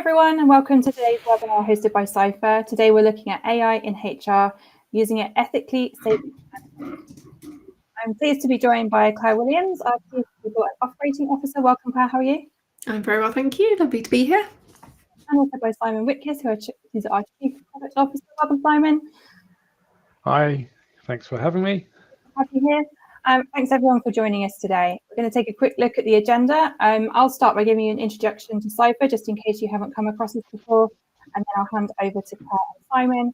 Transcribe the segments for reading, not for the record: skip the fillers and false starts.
everyone, and welcome to today's webinar hosted by Cypher. Today we're looking at AI in HR, using it ethically, safely. I'm pleased to be joined by Claire Williams, our Chief People and Operating Officer. Welcome, Claire. How are you? I'm very well, thank you. Lovely to be here. And also by Simon Witkiss, who's our Chief Product Officer. Welcome, Simon. Hi, thanks for having me. Happy here. Thanks everyone for joining us today. We're going to take a quick look at the agenda. I'll start by giving you an introduction to Cypher, just in case you haven't come across us before, and then I'll hand over to Claire and Simon.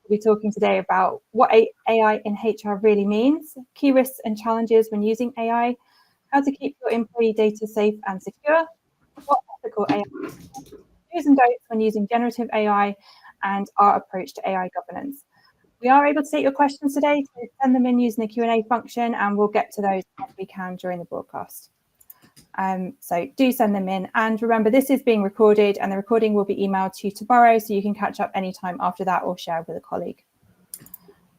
We'll be talking today about what AI in HR really means, key risks and challenges when using AI, how to keep your employee data safe and secure, what ethical AI do's and don'ts when using generative AI, and our approach to AI governance. We are able to take your questions today, so send them in using the Q&A function, and we'll get to those as we can during the broadcast. So do send them in, and remember, this is being recorded, and the recording will be emailed to you tomorrow, so you can catch up anytime after that or share with a colleague.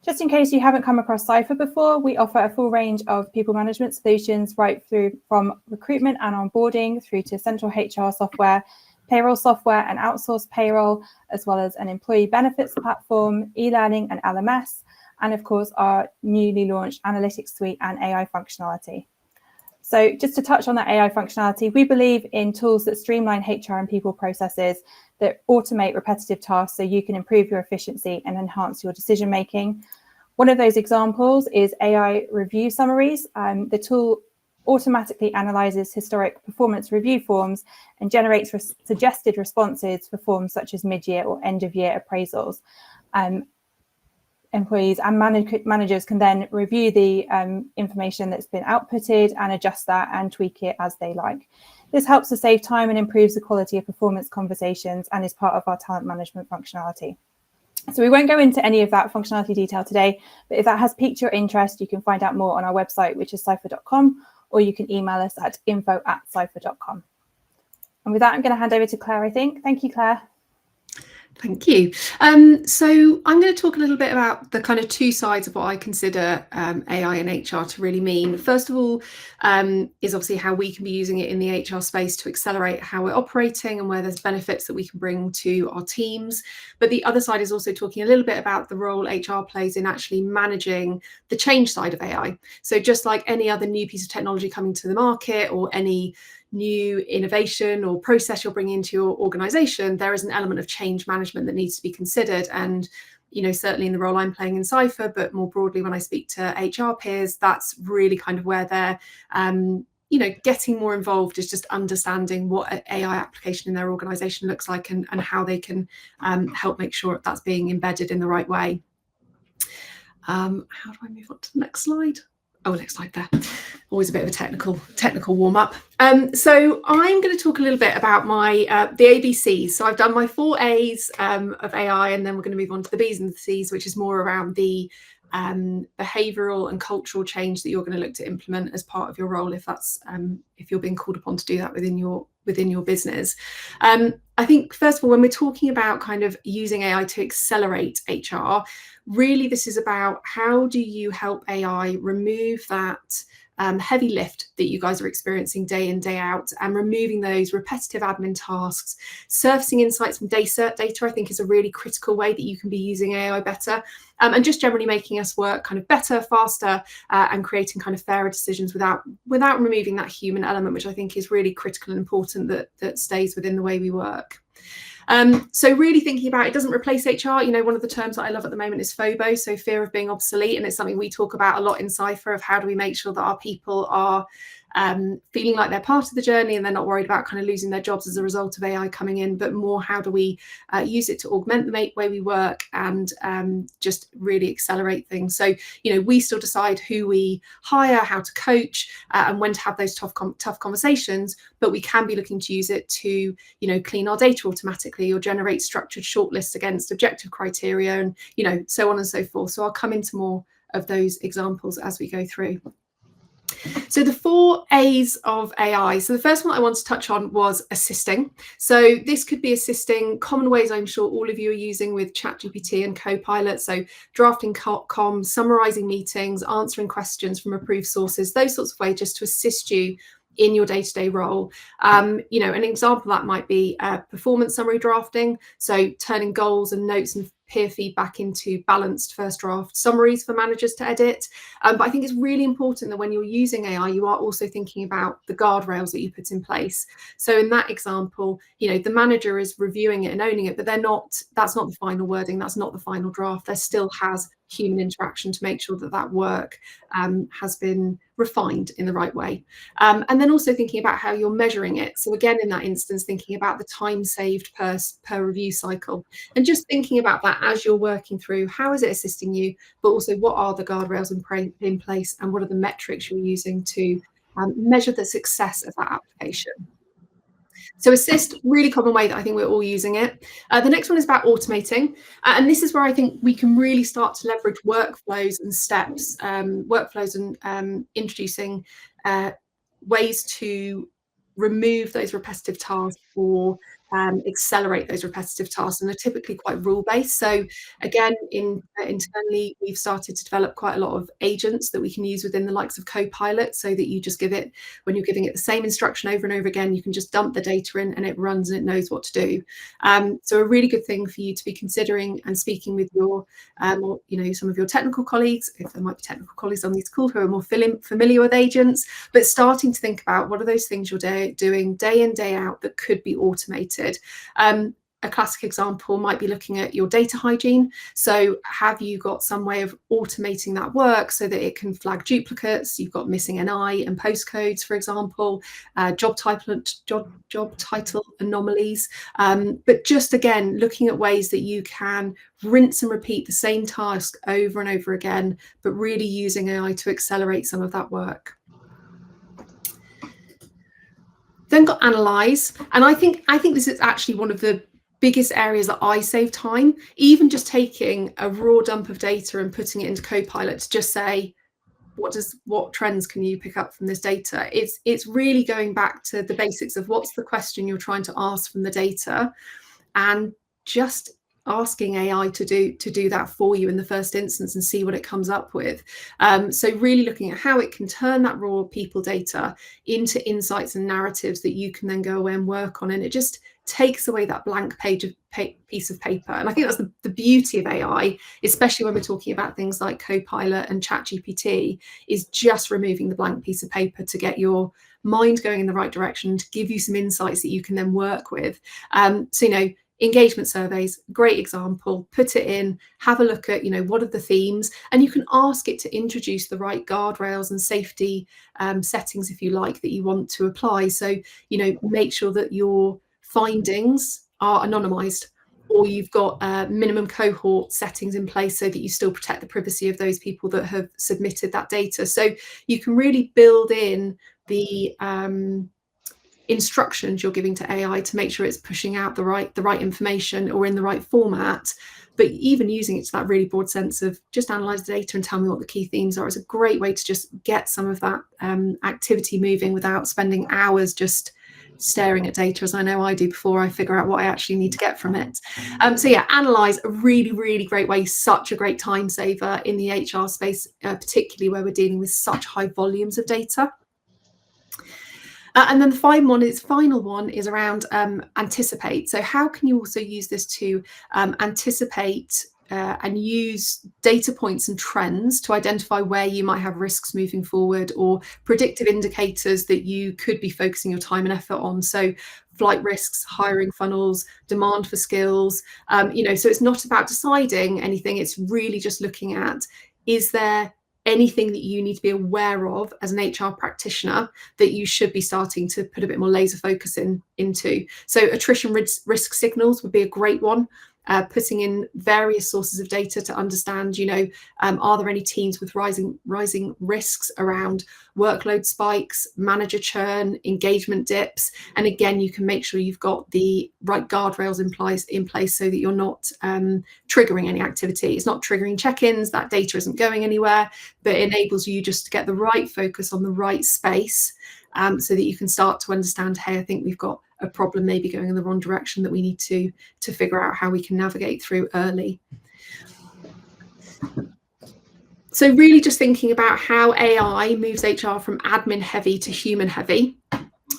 Just in case you haven't come across Cypher before, we offer a full range of people management solutions, right through from recruitment and onboarding through to central HR software, payroll software and outsourced payroll, as well as an employee benefits platform, e-learning and LMS, and of course our newly launched analytics suite and AI functionality. So just to touch on that AI functionality, we believe in tools that streamline HR and people processes, that automate repetitive tasks so you can improve your efficiency and enhance your decision making. One of those examples is AI review summaries. The tool automatically analyzes historic performance review forms and generates suggested responses for forms such as mid-year or end-of-year appraisals. Employees and managers can then review the information that's been outputted and adjust that and tweak it as they like. This helps to save time and improves the quality of performance conversations and is part of our talent management functionality. So we won't go into any of that functionality detail today, but if that has piqued your interest, you can find out more on our website, which is cypher.com, or you can email us at info@cypher.com. And with that, I'm going to hand over to Claire, I think. Thank you, Claire. Thank you. So I'm going to talk a little bit about the kind of two sides of what I consider AI and HR to really mean. First of all, is obviously how we can be using it in the HR space to accelerate how we're operating and where there's benefits that we can bring to our teams. But the other side is also talking a little bit about the role HR plays in actually managing the change side of AI. So just like any other new piece of technology coming to the market or any new innovation or process you're bringing into your organization, there is an element of change management that needs to be considered. And, you know, certainly in the role I'm playing in Cypher, but more broadly when I speak to HR peers, that's really kind of where they're, you know, getting more involved, is just understanding what an AI application in their organization looks like and how they can help make sure that's being embedded in the right way. How do I move on to the next slide? Oh, next slide there. Always a bit of a technical warm up. So I'm going to talk a little bit about my the ABCs. So I've done my 4 A's of AI, and then we're going to move on to the B's and the C's, which is more around the behavioural and cultural change that you're going to look to implement as part of your role, if that's if you're being called upon to do that within your business. I think first of all, when we're talking about kind of using AI to accelerate HR, really this is about how do you help AI remove that heavy lift that you guys are experiencing day in, day out, and removing those repetitive admin tasks. Surfacing insights from data I think is a really critical way that you can be using AI better, and just generally making us work kind of better, faster, and creating kind of fairer decisions without removing that human element, which I think is really critical and important that stays within the way we work. So really thinking about, it doesn't replace HR. You know, one of the terms that I love at the moment is FOBO, so fear of being obsolete, and it's something we talk about a lot in Cypher, of how do we make sure that our people are feeling like they're part of the journey and they're not worried about kind of losing their jobs as a result of AI coming in, but more how do we use it to augment the way we work and just really accelerate things. So, you know, we still decide who we hire, how to coach, and when to have those tough conversations, but we can be looking to use it to, you know, clean our data automatically or generate structured shortlists against objective criteria, and, you know, so on and so forth. So I'll come into more of those examples as we go through. So the 4 A's of AI. So the first one I want to touch on was assisting. So this could be assisting, common ways I'm sure all of you are using with ChatGPT and Copilot. So drafting comms, summarizing meetings, answering questions from approved sources, those sorts of ways just to assist you in your day-to-day role. You know, an example of that might be performance summary drafting, so turning goals and notes and peer feedback into balanced first draft summaries for managers to edit. But I think it's really important that when you're using AI, you are also thinking about the guardrails that you put in place. So in that example, you know, the manager is reviewing it and owning it, but that's not the final wording, that's not the final draft. There still has human interaction to make sure that that work has been refined in the right way. And then also thinking about how you're measuring it. So again, in that instance, thinking about the time saved per review cycle, and just thinking about that as you're working through, how is it assisting you, but also what are the guardrails in place, and what are the metrics you're using to measure the success of that application. So Assist, really common way that I think we're all using it. The next one is about automating. And this is where I think we can really start to leverage workflows and steps, workflows and introducing ways to remove those repetitive tasks or accelerate those repetitive tasks, and they're typically quite rule-based. So again, internally, we've started to develop quite a lot of agents that we can use within the likes of Copilot, so that you just give it, when you're giving it the same instruction over and over again, you can just dump the data in and it runs and it knows what to do. So a really good thing for you to be considering and speaking with your, or, you know, some of your technical colleagues, if there might be technical colleagues on this call who are more familiar with agents, but starting to think about what are those things you're doing day in, day out that could be automated. A classic example might be looking at your data hygiene. So have you got some way of automating that work so that it can flag duplicates? You've got missing NI and postcodes, for example, job title anomalies. But just again, looking at ways that you can rinse and repeat the same task over and over again, but really using AI to accelerate some of that work. Then got analyze, and I think this is actually one of the biggest areas that I save time. Even just taking a raw dump of data and putting it into Copilot to just say, what trends can you pick up from this data? It's really going back to the basics of what's the question you're trying to ask from the data, and just asking AI to do that for you in the first instance and see what it comes up with. So really looking at how it can turn that raw people data into insights and narratives that you can then go away and work on, and it just takes away that blank piece of paper. And I think that's the beauty of AI, especially when we're talking about things like Copilot and ChatGPT, is just removing the blank piece of paper to get your mind going in the right direction, to give you some insights that you can then work with. So, you know, engagement surveys, great example. Put it in, have a look at, you know, what are the themes, and you can ask it to introduce the right guardrails and safety settings, if you like, that you want to apply. So, you know, make sure that your findings are anonymized, or you've got minimum cohort settings in place so that you still protect the privacy of those people that have submitted that data. So you can really build in the instructions you're giving to AI to make sure it's pushing out the right information or in the right format, but even using it to that really broad sense of just analyze the data and tell me what the key themes are is a great way to just get some of that activity moving without spending hours just staring at data, as I know I do, before I figure out what I actually need to get from it. So yeah, analyze, a really, really great way, such a great time saver in the HR space, particularly where we're dealing with such high volumes of data. And then the final one is around anticipate. So how can you also use this to anticipate and use data points and trends to identify where you might have risks moving forward, or predictive indicators that you could be focusing your time and effort on. So flight risks, hiring funnels, demand for skills, you know, so it's not about deciding anything. It's really just looking at, is there anything that you need to be aware of as an HR practitioner that you should be starting to put a bit more laser focus into. So attrition risk signals would be a great one. Putting in various sources of data to understand, you know, are there any teams with rising risks around workload spikes, manager churn, engagement dips, and again, you can make sure you've got the right guardrails in place so that you're not triggering any activity. It's not triggering check-ins, that data isn't going anywhere, but it enables you just to get the right focus on the right space, so that you can start to understand, hey, I think we've got a problem maybe going in the wrong direction that we need to figure out how we can navigate through early. So really just thinking about how AI moves HR from admin heavy to human heavy.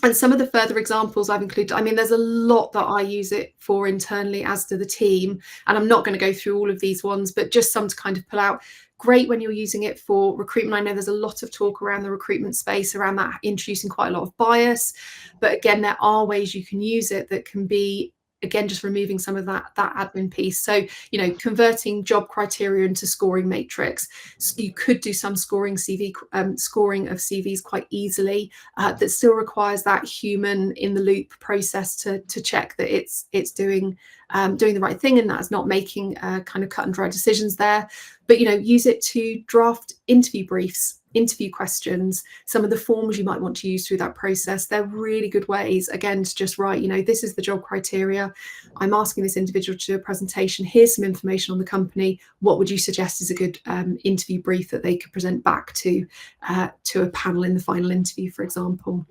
And some of the further examples I've included, I mean, there's a lot that I use it for internally, as do the team. And I'm not going to go through all of these ones, but just some to kind of pull out. Great when you're using it for recruitment. I know there's a lot of talk around the recruitment space, around that, introducing quite a lot of bias. But again, there are ways you can use it that can be, again, just removing some of that admin piece. So, you know, converting job criteria into scoring matrix. So you could do some scoring of CVs quite easily. That still requires that human in the loop process to check that it's doing the right thing, and that's not making kind of cut and dry decisions there. But, you know, use it to draft interview briefs, interview questions, some of the forms you might want to use through that process. They're really good ways, again, to just write, you know, this is the job criteria. I'm asking this individual to do a presentation. Here's some information on the company. What would you suggest is a good interview brief that they could present back to a panel in the final interview, for example?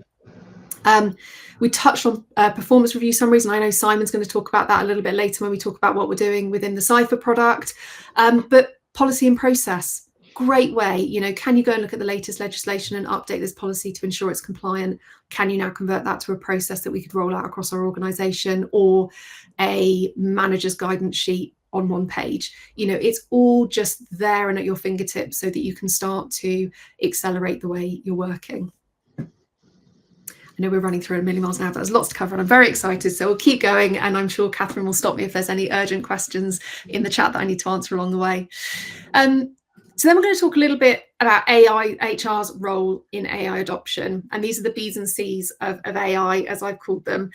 We touched on performance review summaries, and I know Simon's going to talk about that a little bit later when we talk about what we're doing within the Cypher product. But policy and process, great way. You know, can you go and look at the latest legislation and update this policy to ensure it's compliant? Can you now convert that to a process that we could roll out across our organisation, or a manager's guidance sheet on one page? You know, it's all just there and at your fingertips so that you can start to accelerate the way you're working. I know we're running through 1 million miles an hour, but there's lots to cover, and I'm very excited. So we'll keep going, and I'm sure Catherine will stop me if there's any urgent questions in the chat that I need to answer along the way. So then we're going to talk a little bit about AI.HR's role in AI adoption. And these are the B's and C's of AI, as I've called them.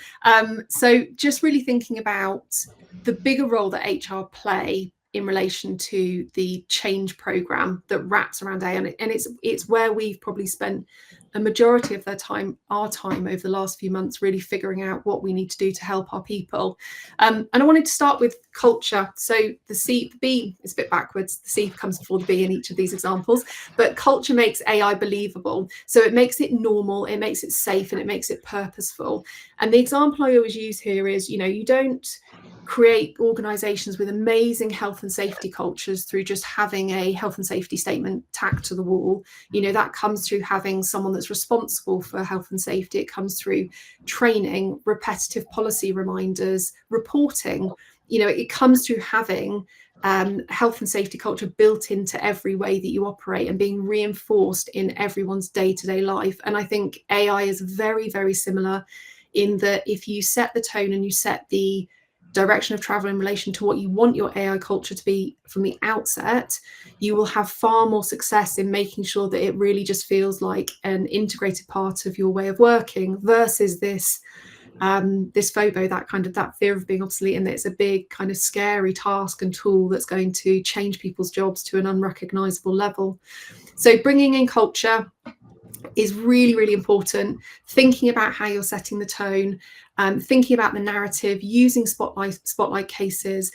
So just really thinking about the bigger role that HR play in relation to the change program that wraps around AI. And it's where we've probably spent a majority of our time over the last few months, really figuring out what we need to do to help our people. And I wanted to start with culture. So the B is a bit backwards. The C comes before the B in each of these examples, but culture makes AI believable. So it makes it normal, it makes it safe, and it makes it purposeful. And the example I always use here is, you know, you don't create organizations with amazing health and safety cultures through just having a health and safety statement tacked to the wall. You know, that comes through having someone that's responsible for health and safety. It comes through training, repetitive policy reminders, reporting. You know, it comes through having health and safety culture built into every way that you operate and being reinforced in everyone's day-to-day life. And I think AI is very, very similar in that if you set the tone and you set the direction of travel in relation to what you want your AI culture to be from the outset, you will have far more success in making sure that it really just feels like an integrated part of your way of working, versus this FOBO, that fear of being obsolete, and that it's a big kind of scary task and tool that's going to change people's jobs to an unrecognizable level. So bringing in culture is really, really important. Thinking about how you're setting the tone, thinking about the narrative, using spotlight cases,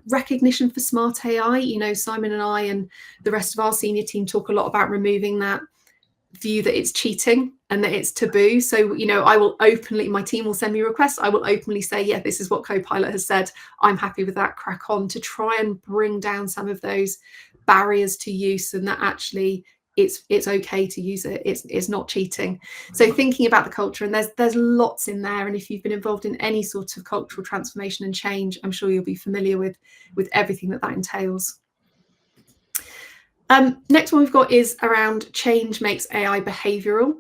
recognition for smart AI. You know, Simon and I and the rest of our senior team talk a lot about removing that view that it's cheating and that it's taboo. So, you know, I will openly, my team will send me requests, I will openly say, yeah, this is what Copilot has said, I'm happy with that, crack on, to try and bring down some of those barriers to use, and that actually it's okay to use it. It's not cheating. So thinking about the culture, and there's lots in there. And if you've been involved in any sort of cultural transformation and change, I'm sure you'll be familiar with everything that entails. Next one we've got is around change makes AI behavioural.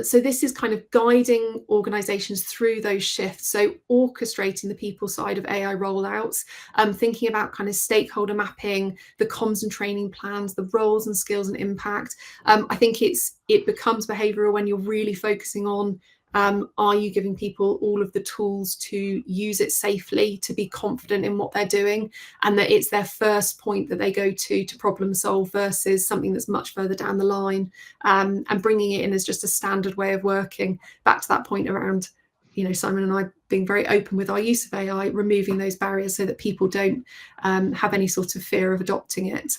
So this is kind of guiding organisations through those shifts. So orchestrating the people side of AI rollouts, thinking about kind of stakeholder mapping, the comms and training plans, the roles and skills and impact. I think it becomes behavioural when you're really focusing on, are you giving people all of the tools to use it safely, to be confident in what they're doing, and that it's their first point that they go to problem solve, versus something that's much further down the line, and bringing it in as just a standard way of working. Back to that point around, you know, Simon and I being very open with our use of AI, removing those barriers so that people don't have any sort of fear of adopting it.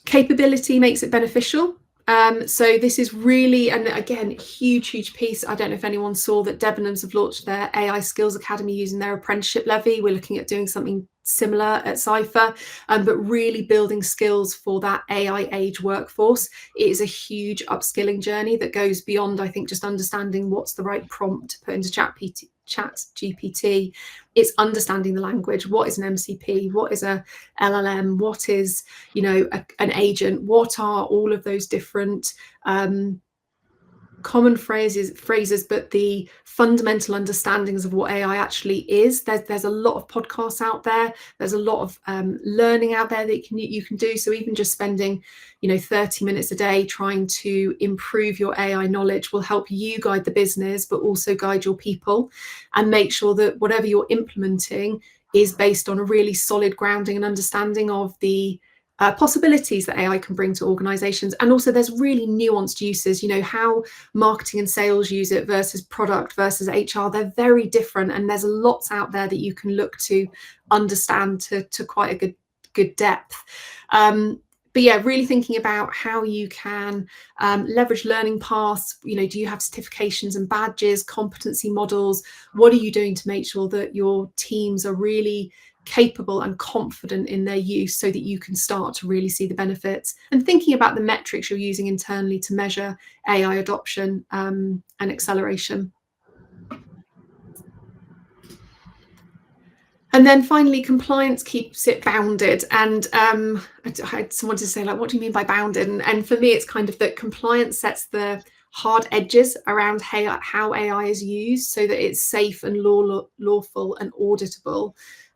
Capability makes it beneficial. So this is really, and again, huge piece. I don't know if anyone saw that Debenhams have launched their AI Skills Academy using their apprenticeship levy. We're looking at doing something similar at Cypher, but really building skills for that AI age workforce. It is a huge upskilling journey that goes beyond, I think, just understanding what's the right prompt to put into ChatGPT. It's understanding the language. What is an MCP? What is a LLM? What is, an agent? What are all of those different common phrases, but the fundamental understandings of what AI actually is. There's a lot of podcasts out there. There's a lot of learning out there that you can do. So even just spending 30 minutes a day trying to improve your AI knowledge will help you guide the business, but also guide your people, and make sure that whatever you're implementing is based on a really solid grounding and understanding of the possibilities that AI can bring to organizations. And also there's really nuanced uses, how marketing and sales use it versus product versus HR. They're very different, and there's lots out there that you can look to understand to quite a good depth. But yeah, really thinking about how you can leverage learning paths. Do you have certifications and badges, competency models? What are you doing to make sure that your teams are really capable and confident in their use, so that you can start to really see the benefits, and thinking about the metrics you're using internally to measure AI adoption and acceleration. And then finally, compliance keeps it bounded. And I had someone to say, what do you mean by bounded? And for me, it's kind of that compliance sets the hard edges around how AI is used, so that it's safe and lawful and auditable.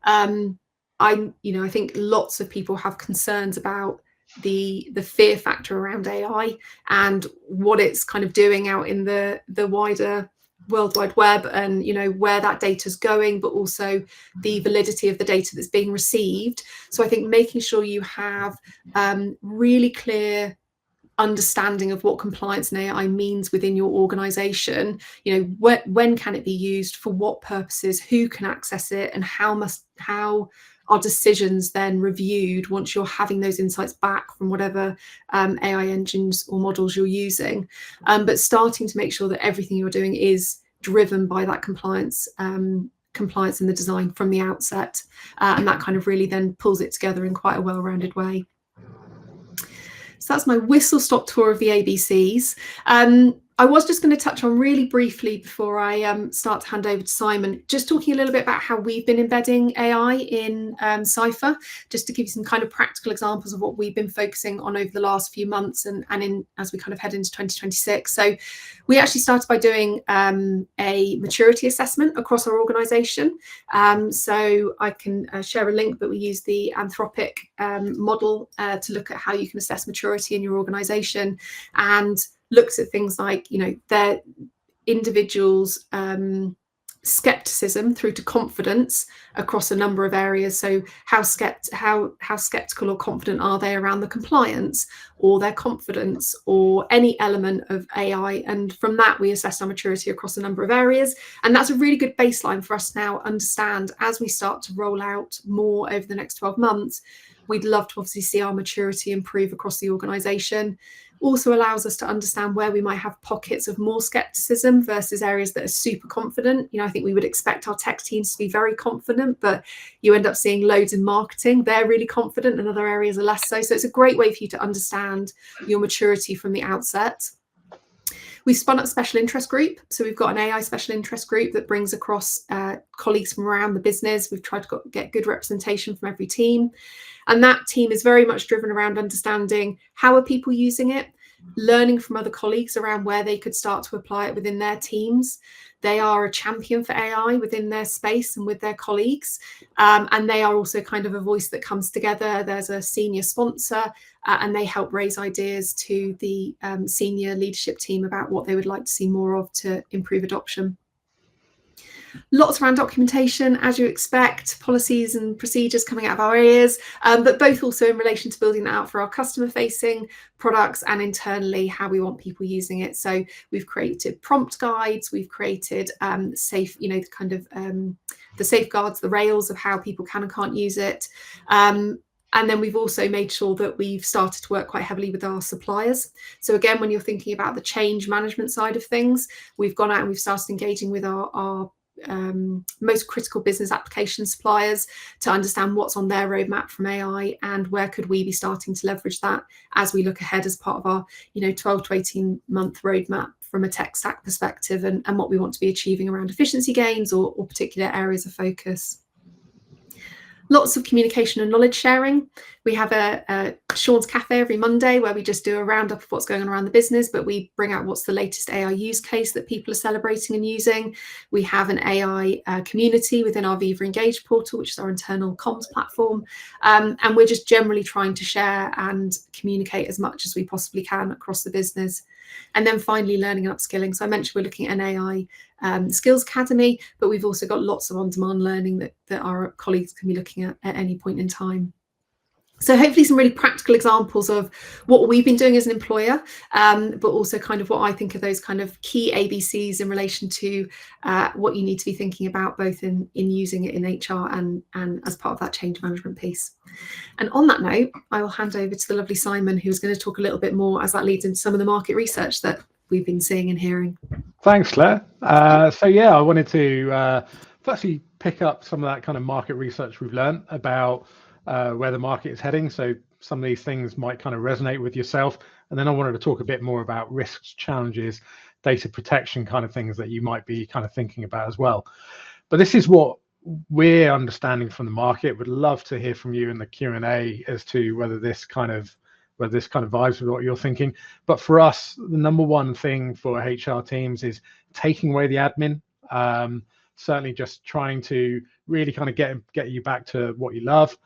I think lots of people have concerns about the fear factor around AI and what it's kind of doing out in the wider World Wide Web, and where that data is going, but also the validity of the data that's being received. So I think making sure you have really clear understanding of what compliance and AI means within your organization. When can it be used, for what purposes, who can access it, and how are decisions then reviewed once you're having those insights back from whatever AI engines or models you're using. But starting to make sure that everything you're doing is driven by that compliance in the design from the outset, and that kind of really then pulls it together in quite a well-rounded way. So that's my whistle-stop tour of the ABCs. I was just going to touch on really briefly, before I start to hand over to Simon, just talking a little bit about how we've been embedding AI in Cypher, just to give you some kind of practical examples of what we've been focusing on over the last few months and as we kind of head into 2026. So we actually started by doing a maturity assessment across our organisation. So I can share a link, but we use the Anthropic model to look at how you can assess maturity in your organisation, and looks at things like their individuals' skepticism through to confidence across a number of areas. So how skeptical or confident are they around the compliance, or their confidence, or any element of AI? And from that, we assess our maturity across a number of areas. And that's a really good baseline for us to now understand, as we start to roll out more over the next 12 months. We'd love to obviously see our maturity improve across the organisation. Also allows us to understand where we might have pockets of more skepticism versus areas that are super confident. I think we would expect our tech teams to be very confident, but you end up seeing loads in marketing. They're really confident, and other areas are less so. So it's a great way for you to understand your maturity from the outset. We've spun up a special interest group. So we've got an AI special interest group that brings across colleagues from around the business. We've tried to get good representation from every team. And that team is very much driven around understanding how are people using it, learning from other colleagues around where they could start to apply it within their teams. They are a champion for AI within their space and with their colleagues. And they are also kind of a voice that comes together. There's a senior sponsor, and they help raise ideas to the senior leadership team about what they would like to see more of to improve adoption. Lots around documentation, as you expect, policies and procedures coming out of our ears, but both also in relation to building that out for our customer-facing products and internally how we want people using it. So we've created prompt guides, we've created safe, the safeguards, the rails of how people can and can't use it. And then we've also made sure that we've started to work quite heavily with our suppliers. So again, when you're thinking about the change management side of things, we've gone out and we've started engaging with our most critical business application suppliers to understand what's on their roadmap from AI and where could we be starting to leverage that as we look ahead as part of our 12 to 18 month roadmap from a tech stack perspective, and what we want to be achieving around efficiency gains or particular areas of focus. Lots of communication and knowledge sharing. We have a Sean's Cafe every Monday where we just do a roundup of what's going on around the business, but we bring out what's the latest AI use case that people are celebrating and using. We have an AI community within our Viva Engage portal, which is our internal comms platform. And we're just generally trying to share and communicate as much as we possibly can across the business. And then finally, learning and upskilling. So I mentioned we're looking at an AI skills academy, but we've also got lots of on-demand learning that our colleagues can be looking at any point in time. So hopefully some really practical examples of what we've been doing as an employer, but also kind of what I think are those kind of key ABCs in relation to what you need to be thinking about, both in using it in HR and as part of that change management piece. And on that note, I will hand over to the lovely Simon, who's going to talk a little bit more as that leads into some of the market research that we've been seeing and hearing. Thanks, Claire. So yeah, I wanted to firstly pick up some of that kind of market research we've learned about where the market is heading. So some of these things might kind of resonate with yourself. And then I wanted to talk a bit more about risks, challenges, data protection kind of things that you might be kind of thinking about as well. But this is what we're understanding from the market. Would love to hear from you in the Q&A as to whether this kind of vibes with what you're thinking. But for us, the number one thing for HR teams is taking away the admin. Certainly just trying to really kind of get you back to what you love.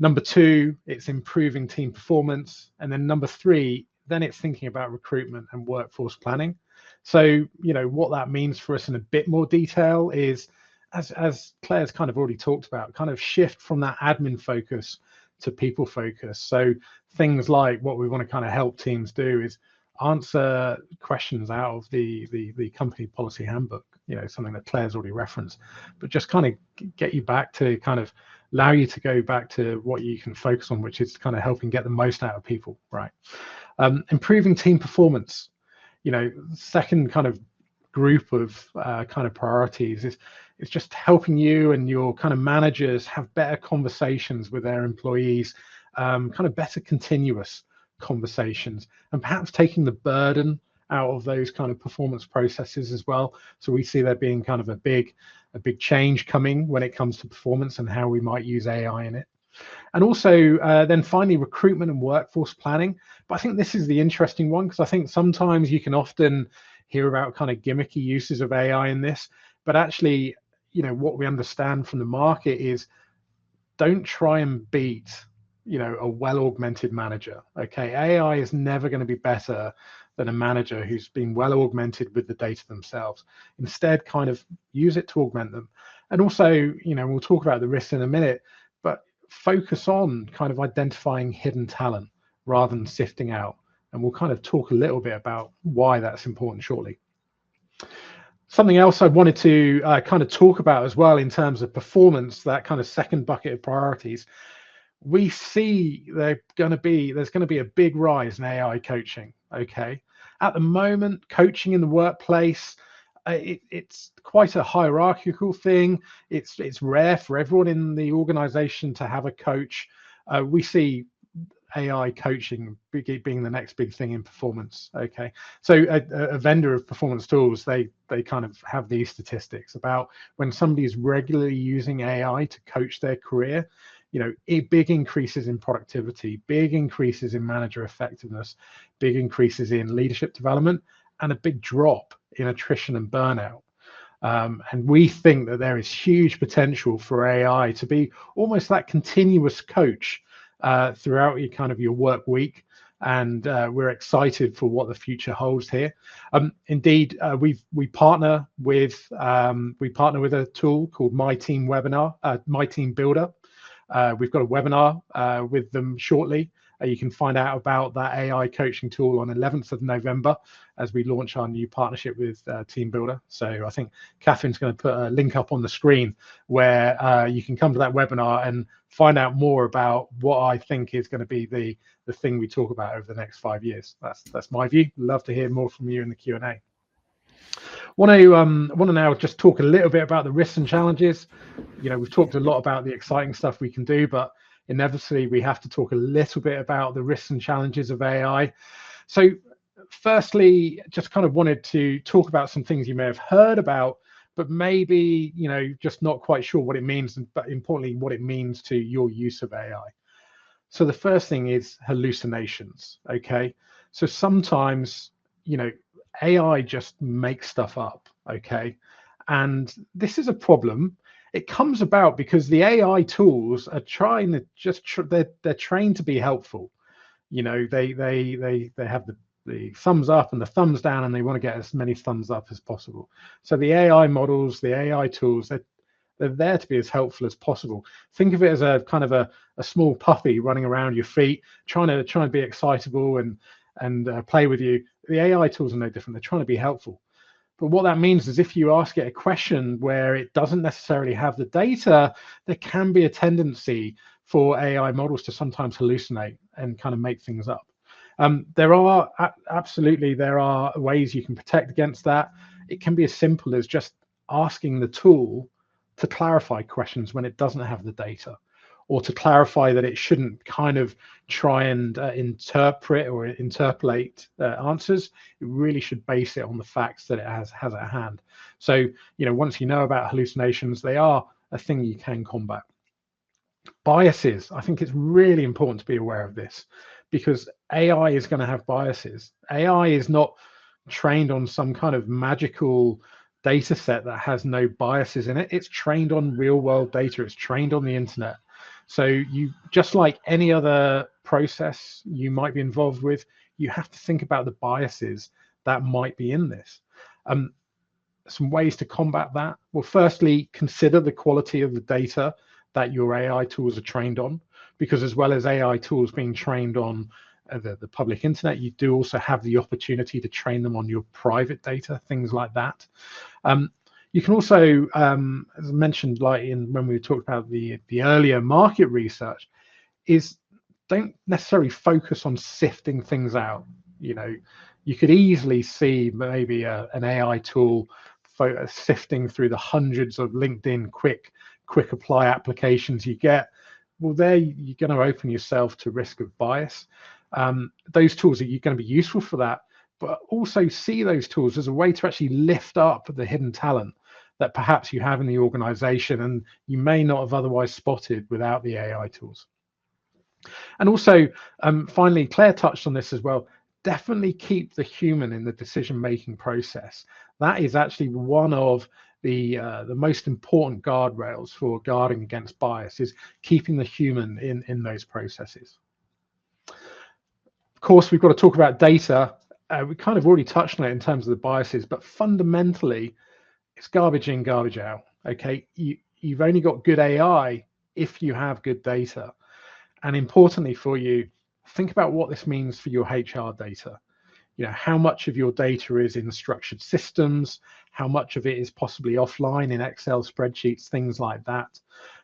Number two, it's improving team performance. And then number three, then it's thinking about recruitment and workforce planning. So, what that means for us in a bit more detail is, as Claire's kind of already talked about, kind of shift from that admin focus to people focus. So things like what we want to kind of help teams do is answer questions out of the company policy handbook, something that Claire's already referenced, but just kind of get you back to kind of allow you to go back to what you can focus on, which is kind of helping get the most out of people, right? Improving team performance. Second kind of group of kind of priorities is it's just helping you and your kind of managers have better conversations with their employees, kind of better continuous conversations, and perhaps taking the burden out of those kind of performance processes as well. So we see there being kind of a big change coming when it comes to performance and how we might use AI in it. And also then finally, recruitment and workforce planning. But I think this is the interesting one, because I think sometimes you can often hear about kind of gimmicky uses of AI in this, but actually, what we understand from the market is don't try and beat, a well-augmented manager. Okay, AI is never going to be better than a manager who's been well augmented with the data themselves. Instead, kind of use it to augment them. And also, we'll talk about the risks in a minute, but focus on kind of identifying hidden talent rather than sifting out. And we'll kind of talk a little bit about why that's important shortly. Something else I wanted to kind of talk about as well in terms of performance, that kind of second bucket of priorities. We see there's going to be a big rise in AI coaching. Okay, at the moment, coaching in the workplace, it's quite a hierarchical thing. It's rare for everyone in the organization to have a coach. We see AI coaching being the next big thing in performance. Okay, so a vendor of performance tools, they kind of have these statistics about when somebody is regularly using AI to coach their career, big increases in productivity, big increases in manager effectiveness, big increases in leadership development, and a big drop in attrition and burnout. And we think that there is huge potential for AI to be almost that continuous coach throughout your work week, and we're excited for what the future holds here. Indeed, we partner with a tool called My Team Builder. We've got a webinar with them shortly. You can find out about that AI coaching tool on 11th of November as we launch our new partnership with Team Builder. So I think Catherine's going to put a link up on the screen where you can come to that webinar and find out more about what I think is going to be the thing we talk about over the next 5 years. That's my view. Love to hear more from you in the Q&A. Want to now just talk a little bit about the risks and challenges. We've talked a lot about the exciting stuff we can do, but inevitably we have to talk a little bit about the risks and challenges of AI. So firstly, just kind of wanted to talk about some things you may have heard about, but maybe, just not quite sure what it means, but importantly, what it means to your use of AI. So the first thing is hallucinations, okay? So sometimes, AI just makes stuff up, okay? And this is a problem. It comes about because the AI tools are trying to they're trained to be helpful. They have the thumbs up and the thumbs down, and they want to get as many thumbs up as possible. So the AI models, the AI tools, they're there to be as helpful as possible. Think of it as a kind of a small puppy running around your feet, trying to be excitable and play with you. The AI tools are no different. They're trying to be helpful. But what that means is if you ask it a question where it doesn't necessarily have the data, there can be a tendency for AI models to sometimes hallucinate and kind of make things up. There are ways you can protect against that. It can be as simple as just asking the tool to clarify questions when it doesn't have the data, or to clarify that it shouldn't kind of try and interpret or interpolate answers. It really should base it on the facts that it has at hand. So, once you know about hallucinations, they are a thing you can combat. Biases, I think it's really important to be aware of this, because AI is going to have biases. AI is not trained on some kind of magical data set that has no biases in it. It's trained on real world data. It's trained on the internet. So you, just like any other process you might be involved with, you have to think about the biases that might be in this. Some ways to combat that. Well, firstly, consider the quality of the data that your AI tools are trained on, because as well as AI tools being trained on the public internet, you do also have the opportunity to train them on your private data, things like that. You can also, as I mentioned, like when we talked about the earlier market research, is don't necessarily focus on sifting things out. You could easily see maybe an AI tool sifting through the hundreds of LinkedIn quick apply applications you get. Well, there you're going to open yourself to risk of bias. Those tools are going to be useful for that, but also see those tools as a way to actually lift up the hidden talent that perhaps you have in the organization and you may not have otherwise spotted without the AI tools. And also, finally, Claire touched on this as well, definitely keep the human in the decision-making process. That is actually one of the most important guardrails for guarding against bias, is keeping the human in those processes. Of course, we've got to talk about data. We kind of already touched on it in terms of the biases, but fundamentally, it's garbage in, garbage out. Okay, you've only got good AI if you have good data. And importantly for you, think about what this means for your HR data. How much of your data is in structured systems, how much of it is possibly offline in Excel spreadsheets, things like that.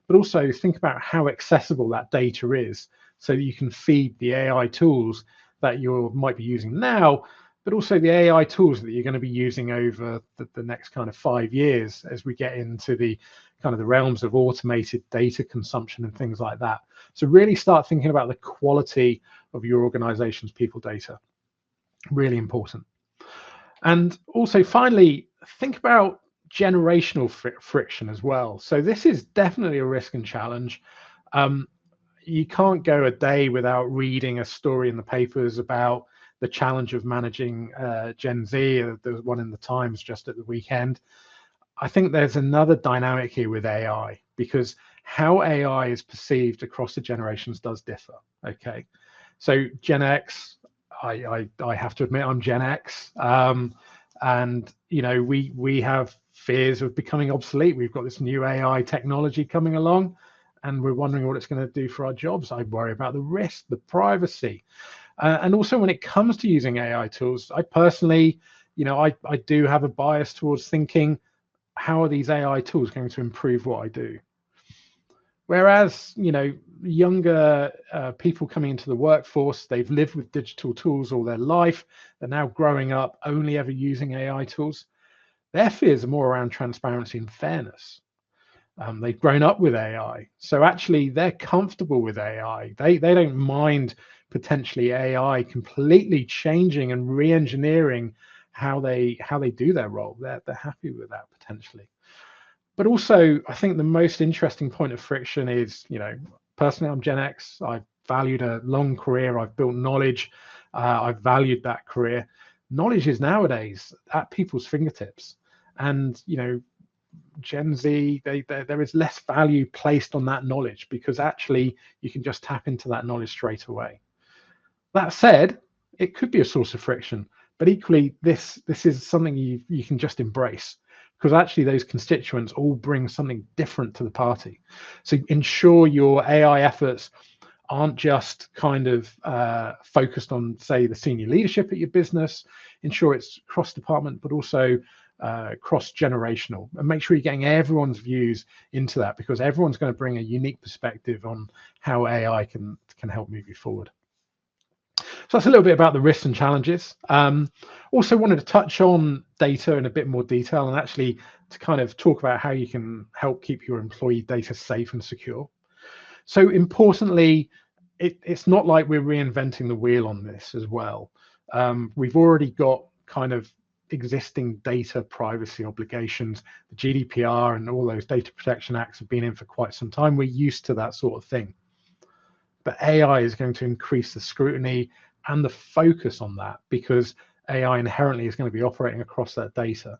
But also think about how accessible that data is, so that you can feed the AI tools that you might be using now, but also the AI tools that you're going to be using over the next kind of 5 years as we get into the kind of the realms of automated data consumption and things like that. So really start thinking about the quality of your organization's people data. Really important. And also finally, think about generational friction as well. So this is definitely a risk and challenge. You can't go a day without reading a story in the papers about the challenge of managing Gen Z. There was one in the Times just at the weekend. I think there's another dynamic here with AI, because how AI is perceived across the generations does differ. Okay, so Gen X, I have to admit I'm Gen X, and we have fears of becoming obsolete. We've got this new AI technology coming along, and we're wondering what it's going to do for our jobs. I worry about the risk, the privacy. And also when it comes to using AI tools, I personally, I do have a bias towards thinking, how are these AI tools going to improve what I do? Whereas, younger people coming into the workforce, they've lived with digital tools all their life. They're now growing up only ever using AI tools. Their fears are more around transparency and fairness. They've grown up with AI, so actually they're comfortable with AI. They don't mind potentially AI completely changing and re-engineering how they do their role. They're happy with that potentially. But also, I think the most interesting point of friction is, personally, I'm Gen X. I've valued a long career. I've built knowledge. I've valued that career. Knowledge is nowadays at people's fingertips, and Gen Z, there is less value placed on that knowledge because actually you can just tap into that knowledge straight away. That said, it could be a source of friction, but equally this is something you can just embrace, because actually those constituents all bring something different to the party. So ensure your AI efforts aren't just kind of focused on, say, the senior leadership at your business. Ensure it's cross-department, but also cross-generational, and make sure you're getting everyone's views into that, because everyone's going to bring a unique perspective on how AI can help move you forward. So that's a little bit about the risks and challenges. Also wanted to touch on data in a bit more detail, and actually to kind of talk about how you can help keep your employee data safe and secure. So importantly, it's not like we're reinventing the wheel on this as well. We've already got kind of existing data privacy obligations. The GDPR and all those data protection acts have been in for quite some time. We're used to that sort of thing. But AI is going to increase the scrutiny and the focus on that, because AI inherently is going to be operating across that data.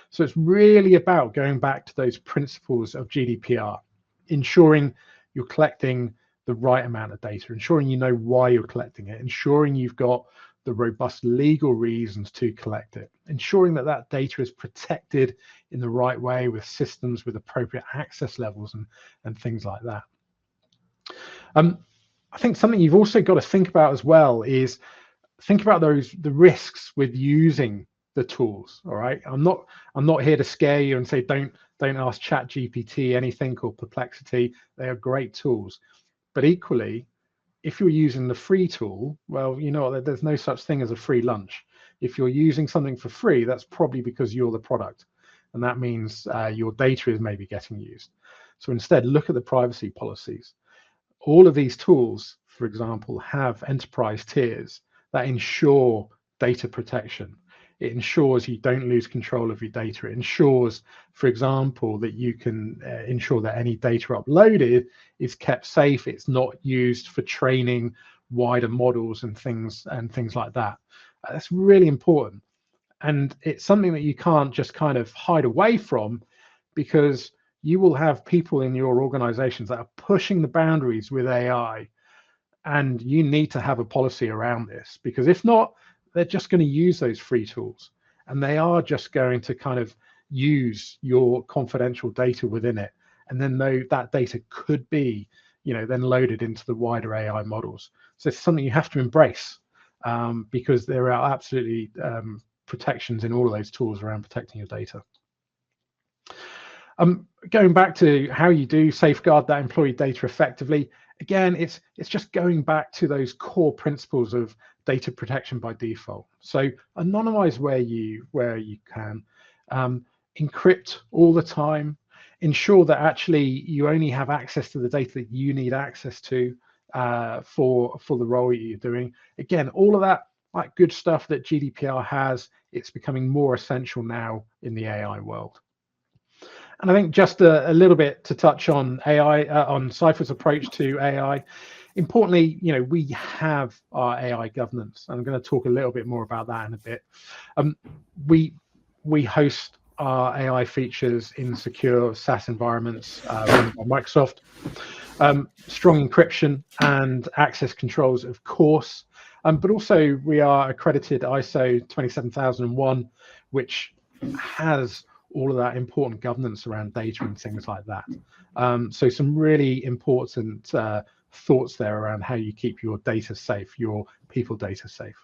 So it's really about going back to those principles of GDPR, ensuring you're collecting the right amount of data, ensuring you know why you're collecting it, ensuring you've got the robust legal reasons to collect it, ensuring that that data is protected in the right way with systems with appropriate access levels and things like that. I think something you've also got to think about as well is think about the risks with using the tools. All right, I'm not here to scare you and say don't ask ChatGPT anything or Perplexity. They are great tools, but equally, if you're using the free tool, well, there's no such thing as a free lunch. If you're using something for free, that's probably because you're the product, and that means your data is maybe getting used. So instead, look at the privacy policies. All of these tools, for example, have enterprise tiers that ensure data protection. It ensures you don't lose control of your data. It ensures, for example, that you can ensure that any data uploaded is kept safe. It's not used for training wider models and things like that. That's really important. And it's something that you can't just kind of hide away from, because you will have people in your organizations that are pushing the boundaries with AI, and you need to have a policy around this, because if not, they're just going to use those free tools, and they are just going to kind of use your confidential data within it, and then that data could be then loaded into the wider AI models. So it's something you have to embrace, because there are absolutely protections in all of those tools around protecting your data. Going back to how you do safeguard that employee data effectively, again, it's just going back to those core principles of data protection by default. So anonymize where you can, encrypt all the time, ensure that actually you only have access to the data that you need access to for the role you're doing. Again, all of that like good stuff that GDPR has, it's becoming more essential now in the AI world. And I think just a little bit to touch on AI, on Cypher's approach to AI. Importantly, we have our AI governance. I'm going to talk a little bit more about that in a bit. We host our AI features in secure SaaS environments run by Microsoft. Strong encryption and access controls, of course, but also we are accredited ISO 27001, which has all of that important governance around data and things like that. So some really important thoughts there around how you keep your data safe, your people data safe.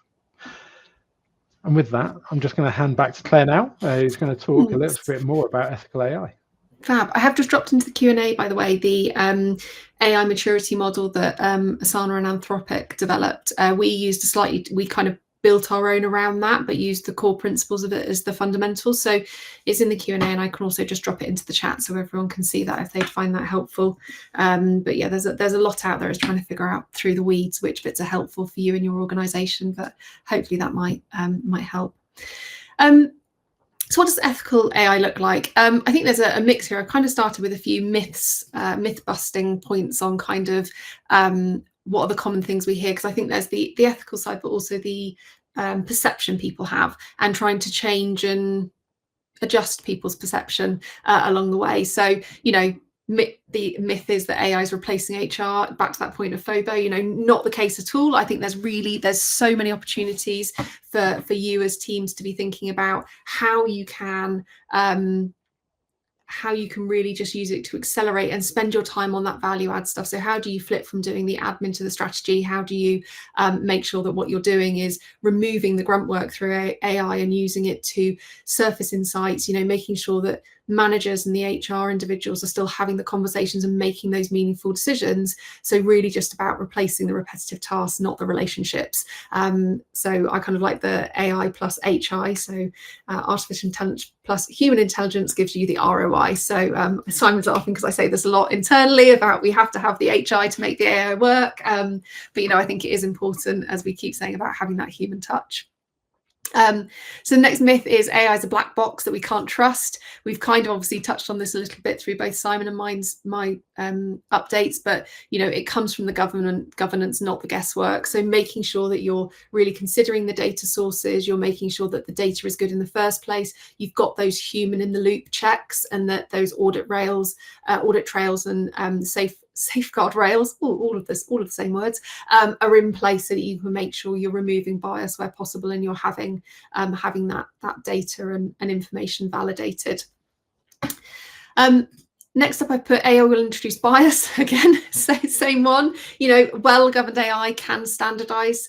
And with that, I'm just going to hand back to Claire now, who's going to talk a little bit more about ethical AI. Fab. I have just dropped into the Q&A, by the way, the AI maturity model that Asana and Anthropic developed. We used we kind of built our own around that, but used the core principles of it as the fundamentals. So it's in the Q&A, and I can also just drop it into the chat so everyone can see that if they'd find that helpful. But yeah, there's a lot out there is trying to figure out through the weeds which bits are helpful for you and your organisation, but hopefully that might help. So what does ethical AI look like? I think there's a mix here. I've kind of started with a few myths, myth-busting points on kind of what are the common things we hear, because I think there's the ethical side, but also the perception people have, and trying to change and adjust people's perception along the way. So, you know, the myth is that AI is replacing HR. Back to that point of FOBO, you know, not the case at all. I think there's so many opportunities for you as teams to be thinking about how you can really just use it to accelerate and spend your time on that value add stuff. So how do you flip from doing the admin to the strategy? How do you make sure that what you're doing is removing the grunt work through AI and using it to surface insights, you know, making sure that managers and the HR individuals are still having the conversations and making those meaningful decisions. So really just about replacing the repetitive tasks, not the relationships. So I kind of like the AI plus HI. So artificial intelligence plus human intelligence gives you the ROI. So Simon's laughing because I say this a lot internally about we have to have the HI to make the AI work. But, you know, I think it is important, as we keep saying, about having that human touch. So the next myth is AI is a black box that we can't trust. We've kind of obviously touched on this a little bit through both Simon and my updates, but you know, it comes from the governance, not the guesswork. So making sure that you're really considering the data sources, you're making sure that the data is good in the first place, you've got those human in the loop checks, and that those audit trails and safeguard rails, all of the same words, are in place so that you can make sure you're removing bias where possible, and you're having that data and information validated. Next up, I put AI will introduce bias. Again, same one. You know, well-governed AI can standardize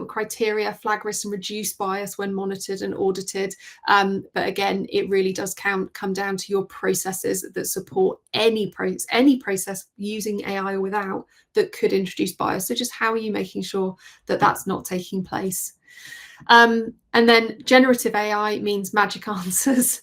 criteria, flag risks, and reduce bias when monitored and audited. But again, it really does come down to your processes that support any process using AI or without that could introduce bias. So just how are you making sure that that's not taking place? And then generative AI means magic answers.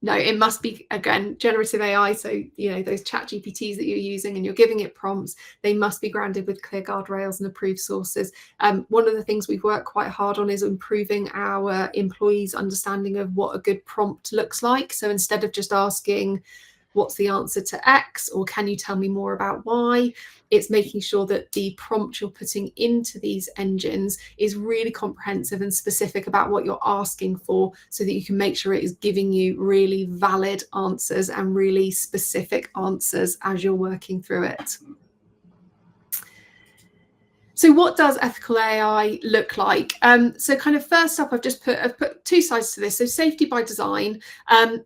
No, it must be, again, generative AI. So, you know, those ChatGPTs that you're using and you're giving it prompts, they must be grounded with clear guardrails and approved sources. One of the things we've worked quite hard on is improving our employees' understanding of what a good prompt looks like. So instead of just asking, what's the answer to X, or can you tell me more about Y? It's making sure that the prompt you're putting into these engines is really comprehensive and specific about what you're asking for, so that you can make sure it is giving you really valid answers and really specific answers as you're working through it. So what does ethical AI look like? So kind of first up, I've put two sides to this. So safety by design,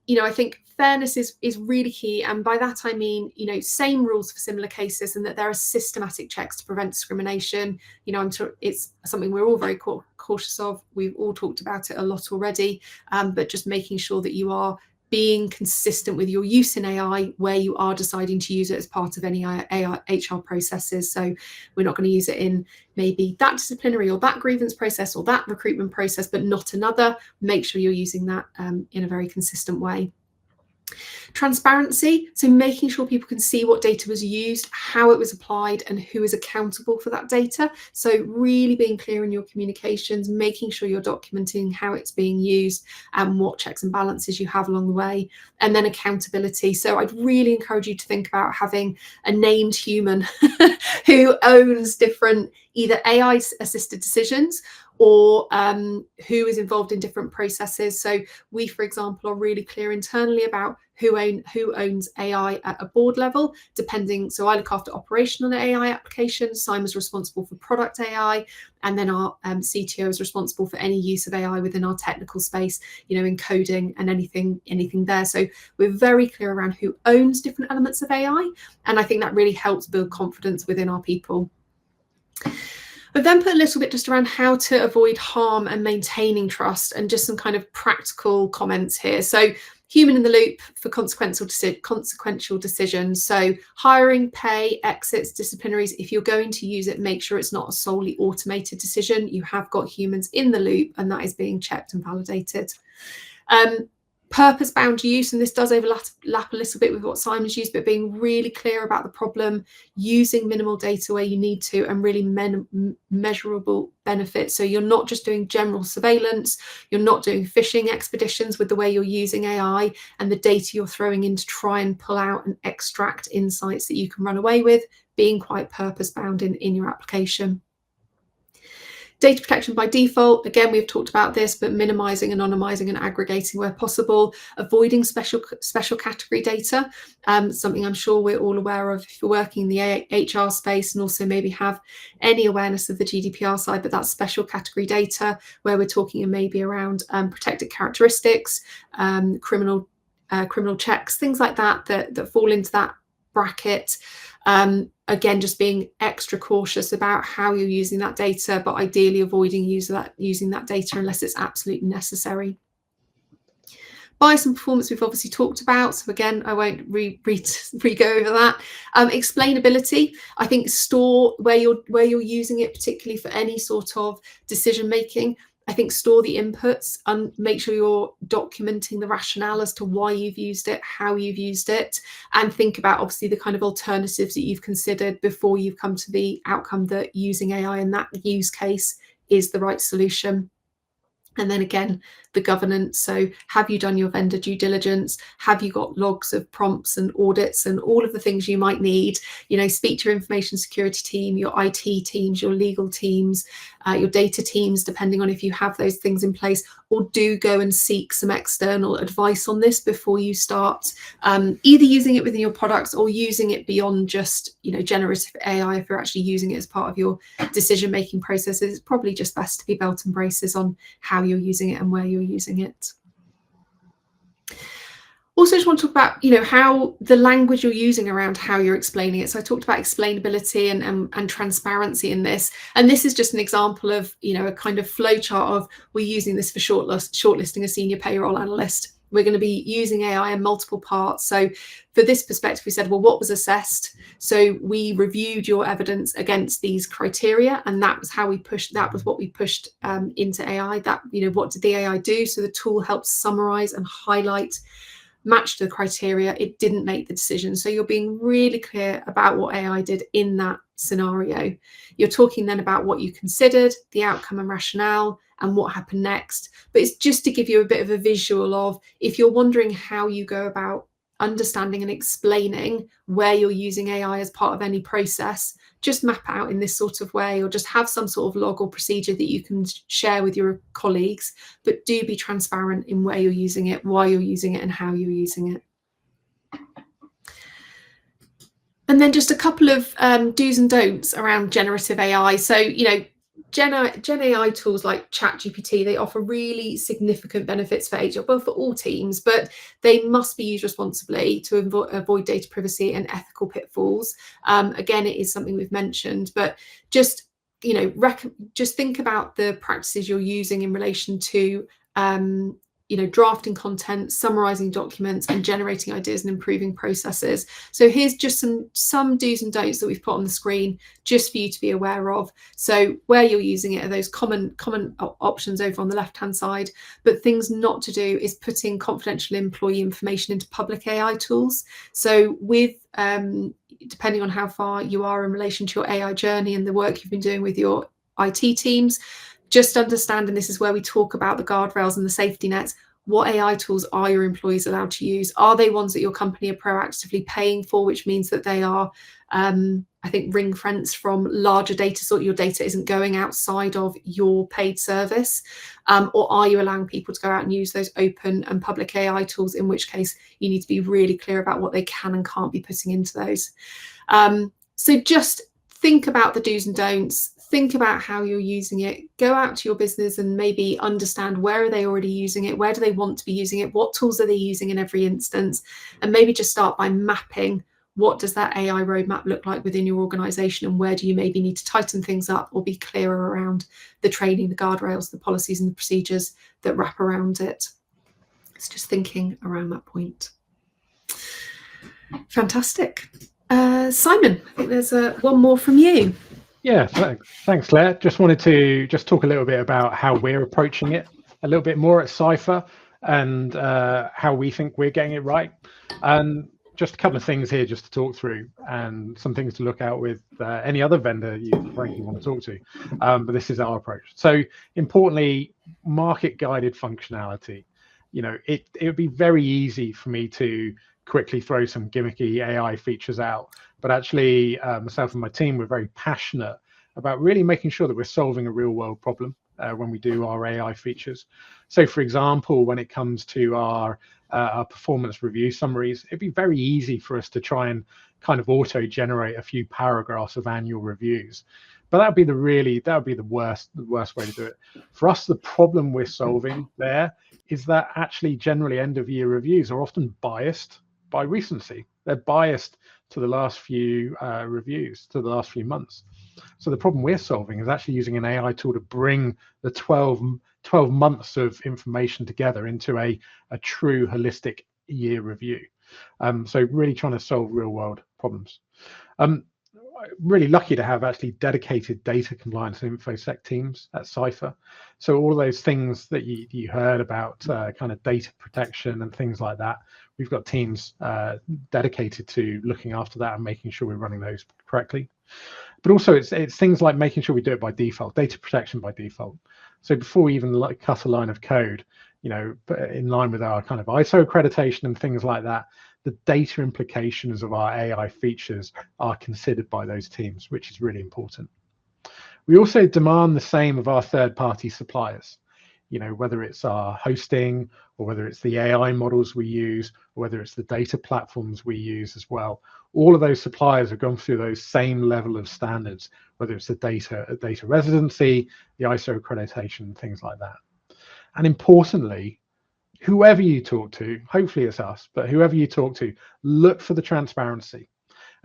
you know, I think fairness is really key. And by that, I mean, you know, same rules for similar cases, and that there are systematic checks to prevent discrimination. You know, it's something we're all very cautious of. We've all talked about it a lot already, but just making sure that you are being consistent with your use in AI where you are deciding to use it as part of any AI HR processes. So we're not going to use it in maybe that disciplinary or that grievance process or that recruitment process, but not another. Make sure you're using that in a very consistent way. Transparency, so making sure people can see what data was used, how it was applied, and who is accountable for that data. So really being clear in your communications, making sure you're documenting how it's being used and what checks and balances you have along the way. And then accountability. So I'd really encourage you to think about having a named human who owns different either AI assisted decisions or who is involved in different processes. So we, for example, are really clear internally about who owns AI at a board level, depending. So I look after operational AI applications, Simon's responsible for product AI, and then our CTO is responsible for any use of AI within our technical space, you know, in coding and anything there. So we're very clear around who owns different elements of AI, and I think that really helps build confidence within our people. But then put a little bit just around how to avoid harm and maintaining trust, and just some kind of practical comments here. So Human in the loop for consequential decisions. So hiring, pay, exits, disciplinaries, if you're going to use it, make sure it's not a solely automated decision. You have got humans in the loop, and that is being checked and validated. Purpose-bound use, and this does overlap a little bit with what Simon's used, but being really clear about the problem, using minimal data where you need to, and really measurable benefits. So you're not just doing general surveillance, you're not doing fishing expeditions with the way you're using AI and the data you're throwing in to try and pull out and extract insights that you can run away with, being quite purpose-bound in your application. Data protection by default, again, we've talked about this, but minimizing, anonymizing and aggregating where possible, avoiding special category data, something I'm sure we're all aware of if you're working in the HR space and also maybe have any awareness of the GDPR side, but that's special category data where we're talking maybe around protected characteristics, criminal checks, things like that fall into that bracket. Again, just being extra cautious about how you're using that data, but ideally avoiding using that data unless it's absolutely necessary. Bias and performance we've obviously talked about, so again, I won't re-go over that. Explainability, I think store where you're using it, particularly for any sort of decision making. I think store the inputs and make sure you're documenting the rationale as to why you've used it, how you've used it, and think about obviously the kind of alternatives that you've considered before you've come to the outcome that using AI in that use case is the right solution. And then again, the governance. So have you done your vendor due diligence? Have you got logs of prompts and audits and all of the things you might need? You know, speak to your information security team, your IT teams, your legal teams, your data teams, depending on if you have those things in place, or do go and seek some external advice on this before you start either using it within your products or using it beyond just, you know, generative AI. If you're actually using it as part of your decision-making processes, it's probably just best to be belt and braces on how you're using it and where you're using it. Also, just want to talk about, you know, how the language you're using around how you're explaining it. So I talked about explainability and transparency in this, and this is just an example of, you know, a kind of flow chart of we're using this for shortlisting a senior payroll analyst. We're going to be using AI in multiple parts. So for this perspective, we said, well, what was assessed? So we reviewed your evidence against these criteria, and that was how we pushed. That was what we pushed into AI. That, you know, what did the AI do? So the tool helps summarize and highlight, match the criteria. It didn't make the decision. So you're being really clear about what AI did in that scenario. You're talking then about what you considered, the outcome and rationale, and what happened next. But it's just to give you a bit of a visual of, if you're wondering how you go about understanding and explaining where you're using AI as part of any process, just map out in this sort of way, or just have some sort of log or procedure that you can share with your colleagues, but do be transparent in where you're using it, why you're using it, and how you're using it. And then just a couple of do's and don'ts around generative AI. So, you know, Gen AI tools like ChatGPT, they offer really significant benefits for HR, well, for all teams, but they must be used responsibly to avoid data privacy and ethical pitfalls. Again, it is something we've mentioned, but just, you know, just think about the practices you're using in relation to you know, drafting content, summarizing documents, and generating ideas and improving processes. So here's just some do's and don'ts that we've put on the screen just for you to be aware of. So where you're using it are those common options over on the left-hand side, but things not to do is putting confidential employee information into public AI tools. So with depending on how far you are in relation to your AI journey and the work you've been doing with your IT teams, just understand, and this is where we talk about the guardrails and the safety nets, what AI tools are your employees allowed to use? Are they ones that your company are proactively paying for, which means that they are, I think, ring-fenced from larger data, so your data isn't going outside of your paid service? Or are you allowing people to go out and use those open and public AI tools, in which case you need to be really clear about what they can and can't be putting into those. So just think about the do's and don'ts. Think about how you're using it. Go out to your business and maybe understand, where are they already using it? Where do they want to be using it? What tools are they using in every instance? And maybe just start by mapping, what does that AI roadmap look like within your organization, and where do you maybe need to tighten things up or be clearer around the training, the guardrails, the policies and the procedures that wrap around it. It's just thinking around that point. Fantastic. Simon, I think there's one more from you. Yeah, thanks, Claire. Just wanted to talk a little bit about how we're approaching it a little bit more at Cypher, and how we think we're getting it right. And just a couple of things here just to talk through, and some things to look out with any other vendor you frankly want to talk to. But this is our approach. So importantly, market guided functionality. It would be very easy for me to quickly throw some gimmicky AI features out, but actually myself and my team were very passionate about really making sure that we're solving a real world problem when we do our AI features. So for example, when it comes to our performance review summaries, it'd be very easy for us to try and kind of auto generate a few paragraphs of annual reviews, but that would be the worst way to do it. For us, the problem we're solving there is that actually generally end of year reviews are often biased by recency. They're biased to the last few reviews, to the last few months. So the problem we're solving is actually using an AI tool to bring the 12 months of information together into a true holistic year review. So really trying to solve real world problems. Really lucky to have actually dedicated data compliance and infosec teams at Cypher. So all of those things that you heard about, kind of data protection and things like that, we've got teams dedicated to looking after that and making sure we're running those correctly. But also it's things like making sure we do it by default, data protection by default. So before we even cut a line of code, in line with our kind of ISO accreditation and things like that, the data implications of our AI features are considered by those teams, which is really important. We also demand the same of our third-party suppliers, whether it's our hosting or whether it's the AI models we use, or whether it's the data platforms we use as well. All of those suppliers have gone through those same level of standards, whether it's the data residency, the ISO accreditation, things like that. And importantly, whoever you talk to, hopefully it's us, but whoever you talk to, look for the transparency.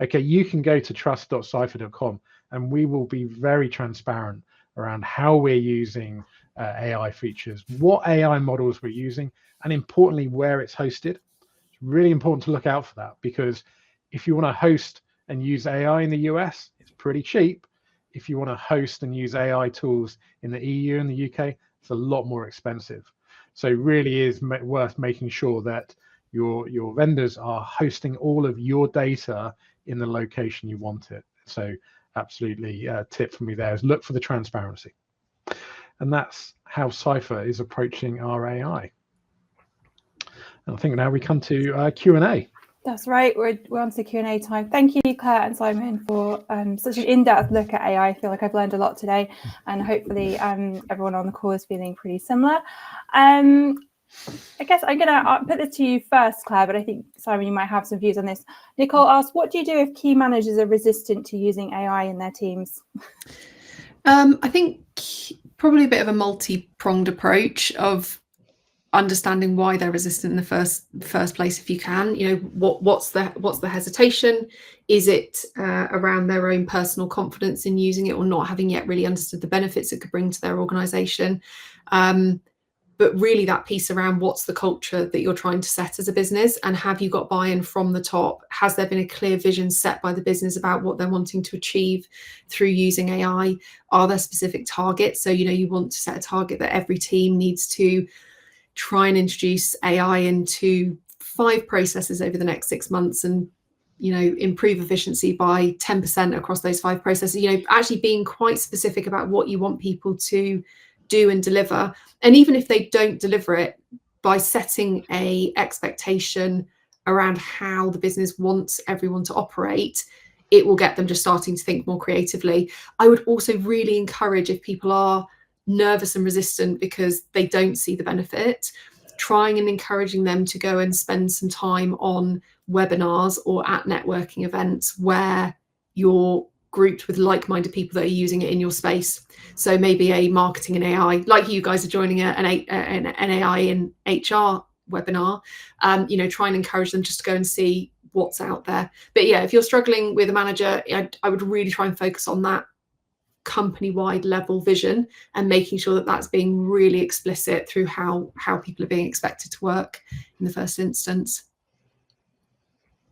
Okay, you can go to trust.cypher.com and we will be very transparent around how we're using AI features, what AI models we're using, and importantly, where it's hosted. It's really important to look out for that, because if you want to host and use AI in the US, it's pretty cheap. If you want to host and use AI tools in the EU and the UK, it's a lot more expensive. So it really is worth making sure that your vendors are hosting all of your data in the location you want it. So absolutely, a tip from me there is look for the transparency. And that's how Cypher is approaching our AI. And I think now we come to Q&A. That's right. We're on to Q&A time. Thank you, Claire and Simon, for such an in-depth look at AI. I feel like I've learned a lot today, and hopefully everyone on the call is feeling pretty similar. I guess I'm going to put this to you first, Claire, but I think, Simon, you might have some views on this. Nicole asked, what do you do if key managers are resistant to using AI in their teams? I think probably a bit of a multi-pronged approach of understanding why they're resistant in the first place, if you can. What's the hesitation? Is it around their own personal confidence in using it, or not having yet really understood the benefits it could bring to their organization? But really that piece around what's the culture that you're trying to set as a business, and have you got buy-in from the top? Has there been a clear vision set by the business about what they're wanting to achieve through using AI? Are there specific targets? So, you want to set a target that every team needs to try and introduce AI into 5 processes over the next 6 months, and improve efficiency by 10% across those 5 processes. Actually being quite specific about what you want people to do and deliver. And even if they don't deliver it, by setting a expectation around how the business wants everyone to operate, it will get them just starting to think more creatively. I would also really encourage, if people are nervous and resistant because they don't see the benefit, trying and encouraging them to go and spend some time on webinars or at networking events where you're grouped with like-minded people that are using it in your space. So maybe a marketing and AI, like you guys are joining an AI in HR webinar, try and encourage them just to go and see what's out there. But yeah, if you're struggling with a manager, I would really try and focus on that company-wide level vision, and making sure that that's being really explicit through how people are being expected to work in the first instance.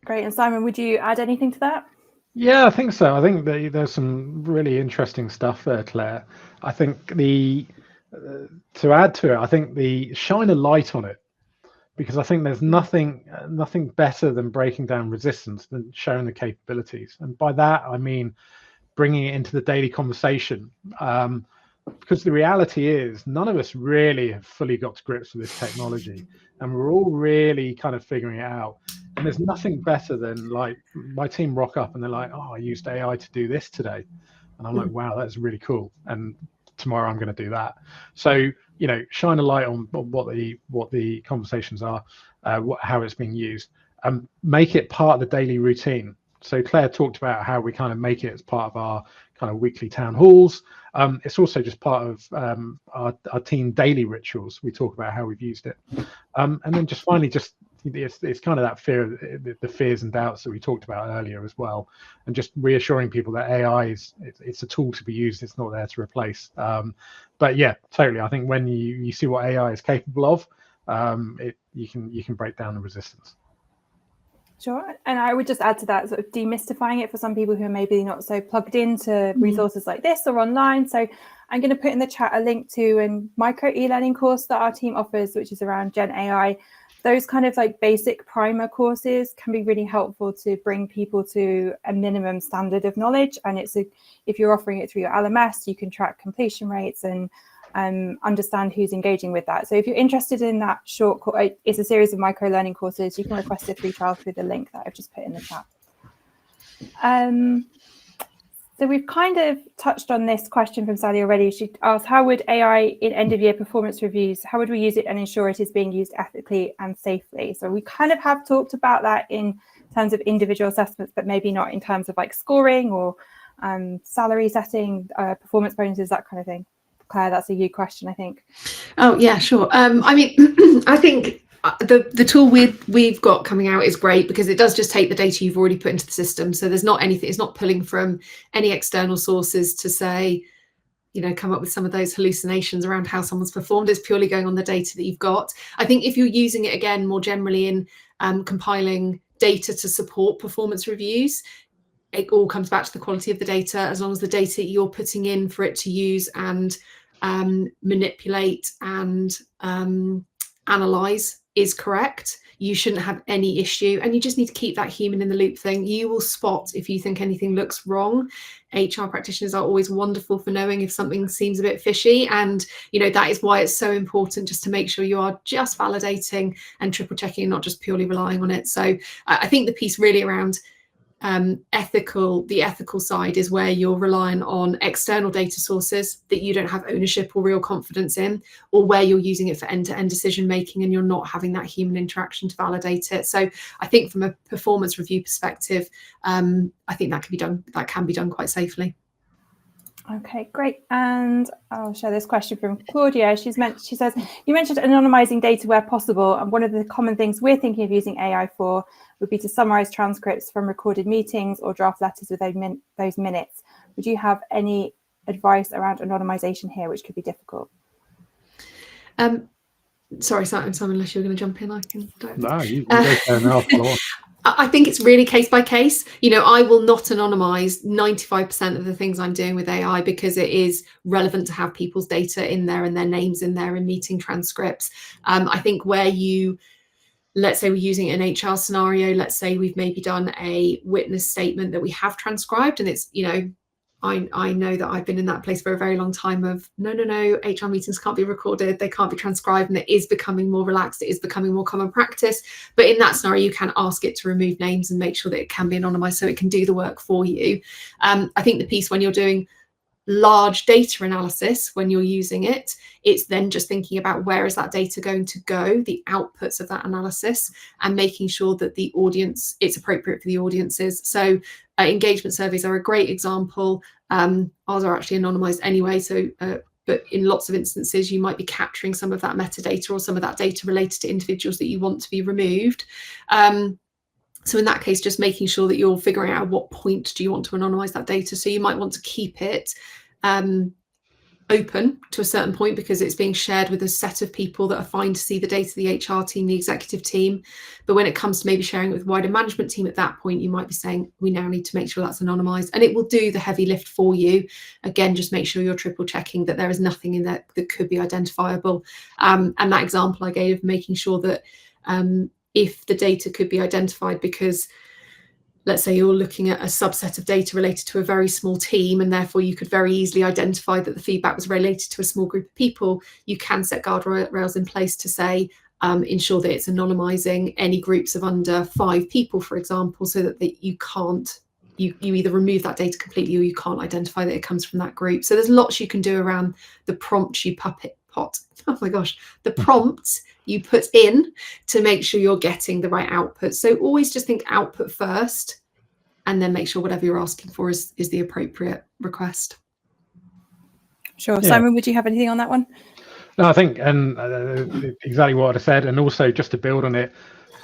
Great. And Simon, would you add anything to that? Yeah, I think so. I think there's some really interesting stuff there, Claire. I think to add to it, I think the shine a light on it, because I think there's nothing better than breaking down resistance than showing the capabilities. And by that, I mean bringing it into the daily conversation. Because the reality is none of us really have fully got to grips with this technology, and we're all really kind of figuring it out. And there's nothing better than, like, my team rock up and they're like, oh, I used AI to do this today. And I'm like, wow, that's really cool. And tomorrow I'm going to do that. So, you know, shine a light on what the conversations are, how it's being used, and make it part of the daily routine. So Claire talked about how we kind of make it as part of our kind of weekly town halls. It's also just part of our team daily rituals. We talk about how we've used it. And then just finally, it's kind of that fear, the fears and doubts that we talked about earlier as well, and just reassuring people that AI it's a tool to be used. It's not there to replace. But yeah, totally. I think when you see what AI is capable of, you can break down the resistance. Sure. And I would just add to that, sort of demystifying it for some people who are maybe not so plugged into resources like this or online. So I'm going to put in the chat a link to a micro e-learning course that our team offers, which is around Gen AI. Those kind of like basic primer courses can be really helpful to bring people to a minimum standard of knowledge. And if you're offering it through your LMS, you can track completion rates and understand who's engaging with that. So if you're interested in that short course, it's a series of micro learning courses. You can request a free trial through the link that I've just put in the chat. So we've kind of touched on this question from Sally already. She asked, how would AI in end of year performance reviews, how would we use it and ensure it is being used ethically and safely? So we kind of have talked about that in terms of individual assessments, but maybe not in terms of like scoring or salary setting, performance bonuses, that kind of thing. Claire, that's a you question, I think. Oh yeah, sure. I mean, I think the tool we've got coming out is great because it does just take the data you've already put into the system. So there's not anything, it's not pulling from any external sources to say, you know, come up with some of those hallucinations around how someone's performed. It's purely going on the data that you've got. I think if you're using it again more generally in compiling data to support performance reviews, it all comes back to the quality of the data. As long as the data you're putting in for it to use and manipulate and analyze is correct, you shouldn't have any issue. And you just need to keep that human in the loop thing. You will spot if you think anything looks wrong. HR practitioners are always wonderful for knowing if something seems a bit fishy. And, you know, that is why it's so important just to make sure you are just validating and triple checking and not just purely relying on it. So I think the piece really around the ethical side is where you're relying on external data sources that you don't have ownership or real confidence in, or where you're using it for end-to-end decision making and you're not having that human interaction to validate it. So I think from a performance review perspective, I think that can be done quite safely. Okay, great. And I'll share this question from Claudia. She says, you mentioned anonymizing data where possible, and one of the common things we're thinking of using AI for would be to summarize transcripts from recorded meetings or draft letters with those minutes. Would you have any advice around anonymization here, which could be difficult? Sorry, Simon, unless you're going to jump in, I can. No, you go there now. I think it's really case by case. You know, I will not anonymize 95% of the things I'm doing with AI because it is relevant to have people's data in there and their names in there in meeting transcripts. I think where let's say we're using an HR scenario, let's say we've maybe done a witness statement that we have transcribed, and it's, you know, I know that I've been in that place for a very long time of no, HR meetings can't be recorded, they can't be transcribed, and it is becoming more relaxed, it is becoming more common practice. But in that scenario, you can ask it to remove names and make sure that it can be anonymized so it can do the work for you. I think the piece when you're doing large data analysis, when you're using it, it's then just thinking about where is that data going to go, the outputs of that analysis, and making sure that the audience, it's appropriate for the audiences. So engagement surveys are a great example. Ours are actually anonymized anyway, so but in lots of instances you might be capturing some of that metadata or some of that data related to individuals that you want to be removed. So in that case, just making sure that you're figuring out at what point do you want to anonymize that data. So you might want to keep it open to a certain point because it's being shared with a set of people that are fine to see the data, the HR team, the executive team. But when it comes to maybe sharing it with wider management team, at that point you might be saying, we now need to make sure that's anonymized, and it will do the heavy lift for you. Again, just make sure you're triple checking that there is nothing in there that could be identifiable. And that example I gave of making sure that if the data could be identified, because let's say you're looking at a subset of data related to a very small team, and therefore you could very easily identify that the feedback was related to a small group of people, you can set guardrails in place to say, ensure that it's anonymizing any groups of under 5 people, for example, so that you can't, you either remove that data completely or you can't identify that it comes from that group. So there's lots you can do around the prompts you the prompts you put in to make sure you're getting the right output. So always just think output first, and then make sure whatever you're asking for is the appropriate request. Sure. Yeah. Simon, would you have anything on that one? No, I think, and exactly what I said, and also just to build on it,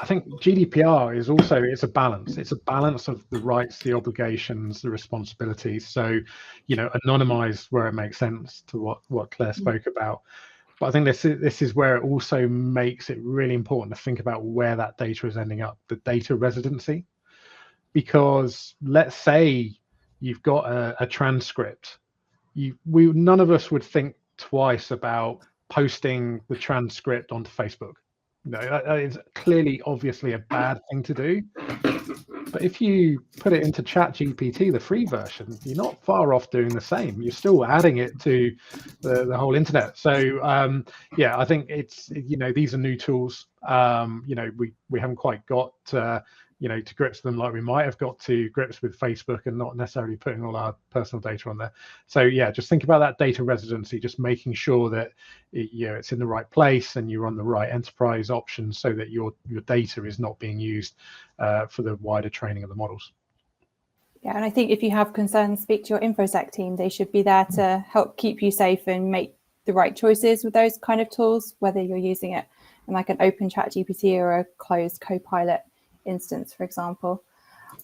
I think GDPR is also, it's a balance. It's a balance of the rights, the obligations, the responsibilities. So, you know, anonymize where it makes sense to what Claire spoke about. But I think this is where it also makes it really important to think about where that data is ending up, the data residency. Because let's say you've got a transcript, none of us would think twice about posting the transcript onto Facebook. No, that is clearly, obviously a bad thing to do. But if you put it into ChatGPT, the free version, you're not far off doing the same. You're still adding it to the whole internet. So yeah, I think it's, you know, these are new tools. You know, we haven't quite got you know, to grips with them like we might have got to grips with Facebook, and not necessarily putting all our personal data on there. So yeah, just think about that data residency, just making sure that you know, it's in the right place and you're on the right enterprise options, so that your data is not being used for the wider training of the models. Yeah, and I think if you have concerns, speak to your InfoSec team. They should be there to help keep you safe and make the right choices with those kind of tools, whether you're using it in like an open ChatGPT or a closed Copilot instance, for example.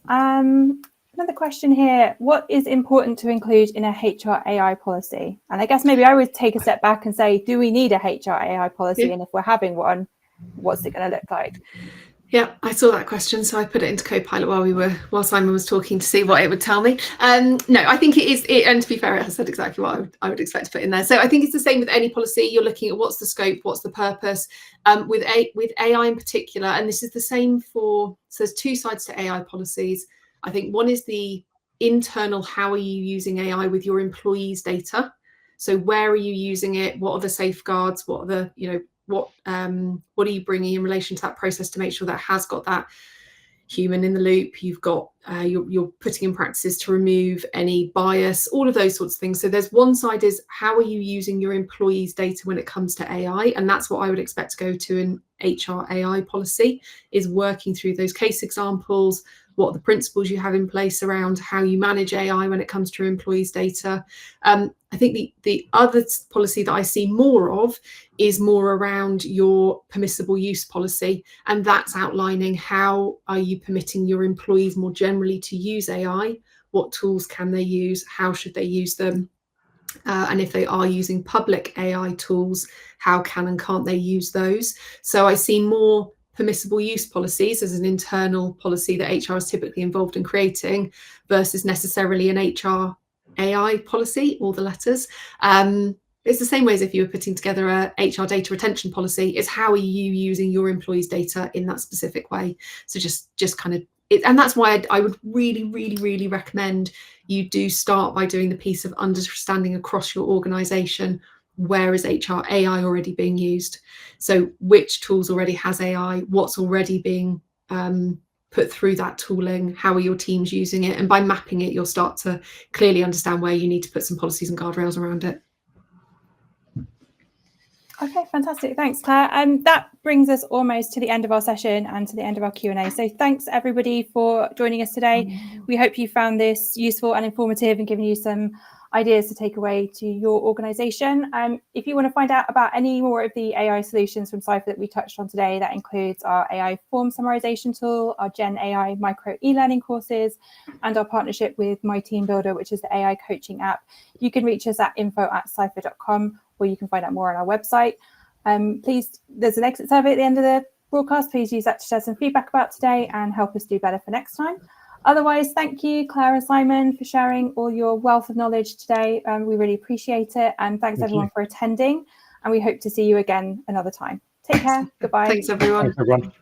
Another question here: what is important to include in a HR AI policy? And I guess maybe I would take a step back and say, do we need a HR AI policy? Yeah. And if we're having one, what's it going to look like? Yeah, I saw that question, so I put it into Copilot while Simon was talking to see what it would tell me. No, I think it is, and to be fair, it has said exactly what I would expect to put in there. So I think it's the same with any policy. You're looking at what's the scope, what's the purpose. With AI in particular, and this is the same so there's two sides to AI policies. I think one is the internal, how are you using AI with your employees' data? So where are you using it? What are the safeguards? What are the, you know, what are you bringing in relation to that process to make sure that has got that human in the loop? You've got you're putting in practices to remove any bias, all of those sorts of things. So there's one side is how are you using your employees' data when it comes to AI, and that's what I would expect to go to an HR AI policy, is working through those case examples, what are the principles you have in place around how you manage AI when it comes to your employees' data. I think the other policy that I see more of is more around your permissible use policy, and that's outlining how are you permitting your employees more generally to use AI, what tools can they use, how should they use them, and if they are using public AI tools, how can and can't they use those. So I see more permissible use policies as an internal policy that HR is typically involved in creating, versus necessarily an HR AI policy, all the letters. It's the same way as if you were putting together a HR data retention policy. It's how are you using your employees' data in that specific way. So just kind of, and that's why I would really recommend you do start by doing the piece of understanding across your organization, where is HR AI already being used? So which tools already has AI? What's already being put through that tooling? How are your teams using it? And by mapping it, you'll start to clearly understand where you need to put some policies and guardrails around it. Okay, fantastic. Thanks, Claire. That brings us almost to the end of our session and to the end of our Q&A. So thanks, everybody, for joining us today. We hope you found this useful and informative and given you some ideas to take away to your organisation. If you want to find out about any more of the AI solutions from Cypher that we touched on today, that includes our AI form summarization tool, our Gen AI micro e-learning courses, and our partnership with My Team Builder, which is the AI coaching app, you can reach us at info@cypher.com, or you can find out more on our website. Please, there's an exit survey at the end of the broadcast. Please use that to share some feedback about today and help us do better for next time. Otherwise, thank you, Claire and Simon, for sharing all your wealth of knowledge today. We really appreciate it. And thanks everyone for attending. And we hope to see you again another time. Take care. Goodbye. Thanks, everyone. Thanks, everyone.